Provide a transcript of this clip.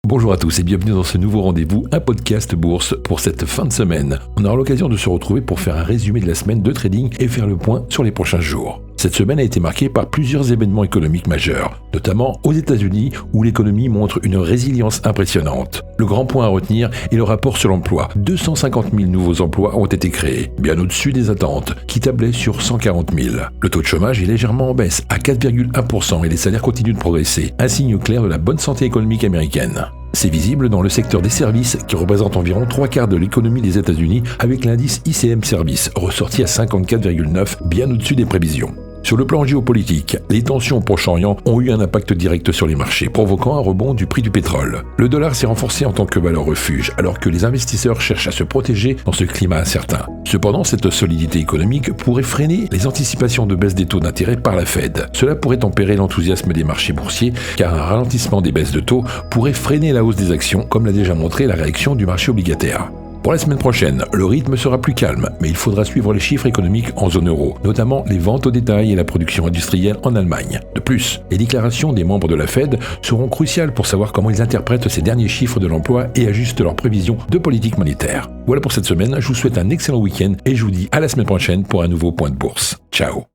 Bonjour à tous et bienvenue dans ce nouveau rendez-vous, un podcast bourse pour cette fin de semaine. On aura l'occasion de se retrouver pour faire un résumé de la semaine de trading et faire le point sur les prochains jours. Cette semaine a été marquée par plusieurs événements économiques majeurs, notamment aux États-Unis où l'économie montre une résilience impressionnante. Le grand point à retenir est le rapport sur l'emploi. 250 000 nouveaux emplois ont été créés, bien au-dessus des attentes, qui tablaient sur 140 000. Le taux de chômage est légèrement en baisse, à 4,1% et les salaires continuent de progresser, un signe clair de la bonne santé économique américaine. C'est visible dans le secteur des services qui représente environ 3/4 de l'économie des États-Unis avec l'indice ICM Service ressorti à 54,9, bien au-dessus des prévisions. Sur le plan géopolitique, les tensions au Proche-Orient ont eu un impact direct sur les marchés, provoquant un rebond du prix du pétrole. Le dollar s'est renforcé en tant que valeur refuge, alors que les investisseurs cherchent à se protéger dans ce climat incertain. Cependant, cette solidité économique pourrait freiner les anticipations de baisse des taux d'intérêt par la Fed. Cela pourrait tempérer l'enthousiasme des marchés boursiers, car un ralentissement des baisses de taux pourrait freiner la hausse des actions, comme l'a déjà montré la réaction du marché obligataire. Pour la semaine prochaine, le rythme sera plus calme, mais il faudra suivre les chiffres économiques en zone euro, notamment les ventes au détail et la production industrielle en Allemagne. De plus, les déclarations des membres de la Fed seront cruciales pour savoir comment ils interprètent ces derniers chiffres de l'emploi et ajustent leurs prévisions de politique monétaire. Voilà pour cette semaine, je vous souhaite un excellent week-end et je vous dis à la semaine prochaine pour un nouveau point de bourse. Ciao.